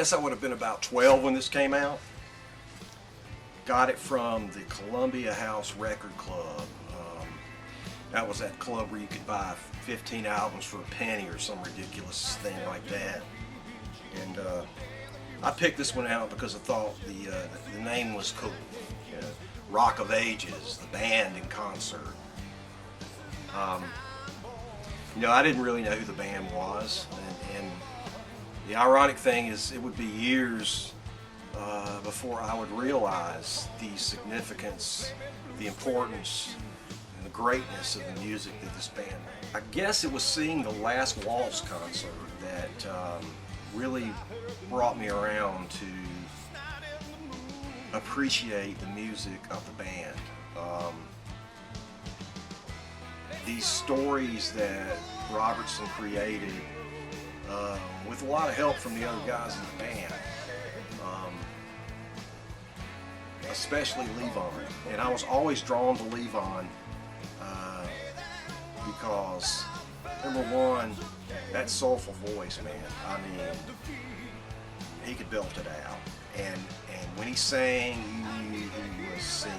guess I would have been about 12 when this came out. Got it from the Columbia House Record Club. That was that club where you could buy 15 albums for a penny or some ridiculous thing like that. And I picked this one out because I thought the name was cool. You know, Rock of Ages, the band in concert. You know, I didn't really know who the band was, and the ironic thing is it would be years before I would realize the significance, the importance, and the greatness of the music that this band made. I guess it was seeing the last Waltz concert that really brought me around to appreciate the music of the band. These stories that Robertson created with a lot of help from the other guys in the band, especially Levon. And I was always drawn to Levon because, number one, that soulful voice, man. I mean, he could belt it out. And when he sang, you knew he was singing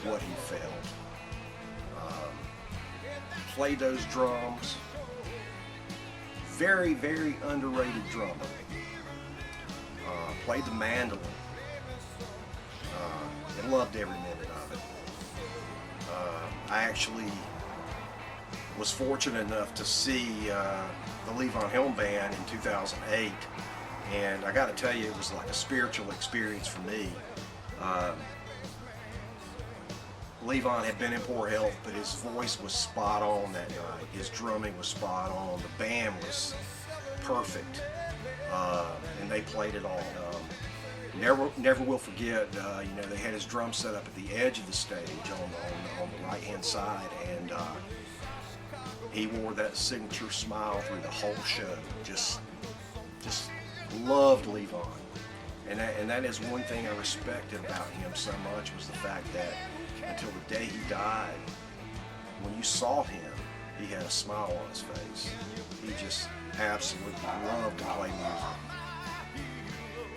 what he felt. Played those drums. Very, very underrated drummer. Played the mandolin. And loved every minute of it. I actually was fortunate enough to see the Levon Helm Band in 2008, and I got to tell you, it was like a spiritual experience for me. Levon had been in poor health, but his voice was spot on that night. His drumming was spot on. The band was perfect, and they played it all. Never will forget. You know, they had his drum set up at the edge of the stage on the right-hand side, and he wore that signature smile through the whole show. Just loved Levon, and that is one thing I respected about him so much, was the fact that until the day he died, when you saw him, he had a smile on his face. He just absolutely loved to play music.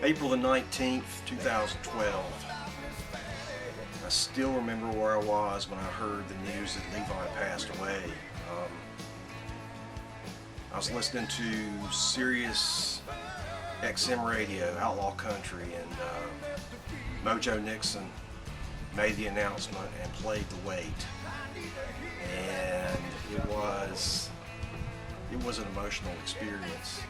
April the 19th, 2012. I still remember where I was when I heard the news that Levon passed away. I was listening to Sirius XM radio, Outlaw Country, and Mojo Nixon made the announcement and played The Weight. And it was an emotional experience.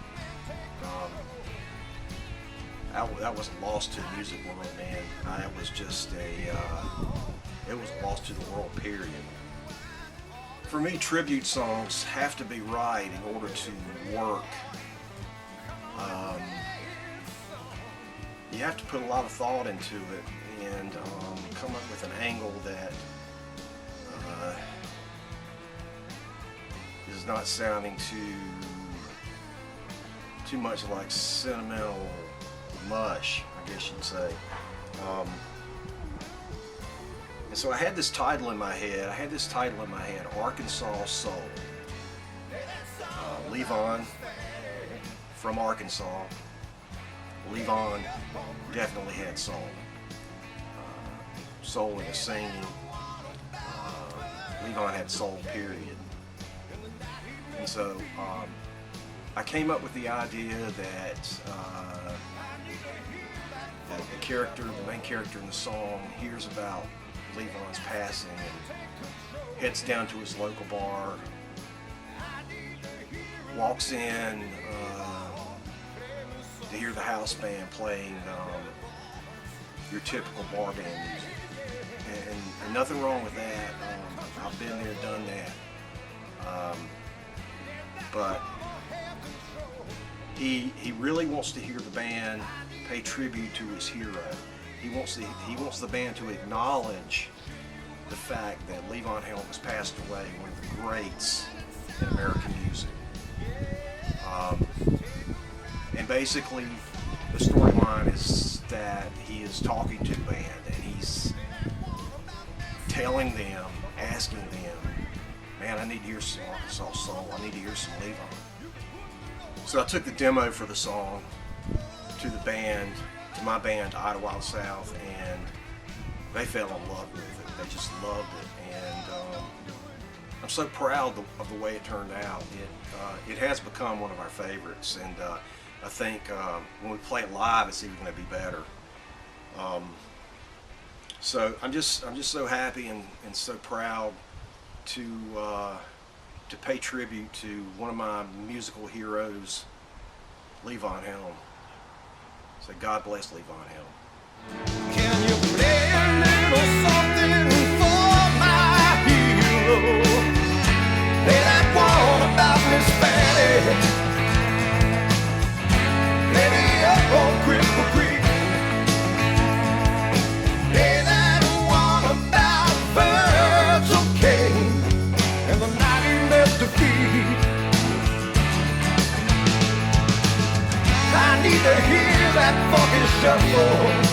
That was a loss to the music world, man. It was just it was a loss to the world, period. For me, tribute songs have to be right in order to work. You have to put a lot of thought into it and come up with an angle that is not sounding too much like sentimental mush, I guess you'd say. And so I had this title in my head. Arkansas Soul. Levon from Arkansas. Levon definitely had soul. Soul in his singing. Levon had soul, period. And so I came up with the idea that the main character in the song hears about Levon's passing and heads down to his local bar, walks in to hear the house band playing your typical bar band music. And nothing wrong with that. I've been there, done that. But he really wants to hear the band pay tribute to his hero. He wants the band to acknowledge the fact that Levon Helm has passed away, one of the greats in American music. And basically, the storyline is that he is talking to the band and he's telling them, asking them, man, I need to hear some Arkansas Soul. I need to hear some Levon. So I took the demo for the song, to the band, to my band, Idlewild South, and they fell in love with it. They just loved it, and I'm so proud of the way it turned out. It has become one of our favorites, and I think when we play it live, it's even going to be better. So I'm just so happy and so proud to pay tribute to one of my musical heroes, Lee Von Helm. So God bless Lee Von Helm. Can you play a little something for my hero? Play that one about Miss Fanny. Play me up on Cripple Creek. Play that one about Virgil King and the night he left to feed. I need to hear that fucking shuffle.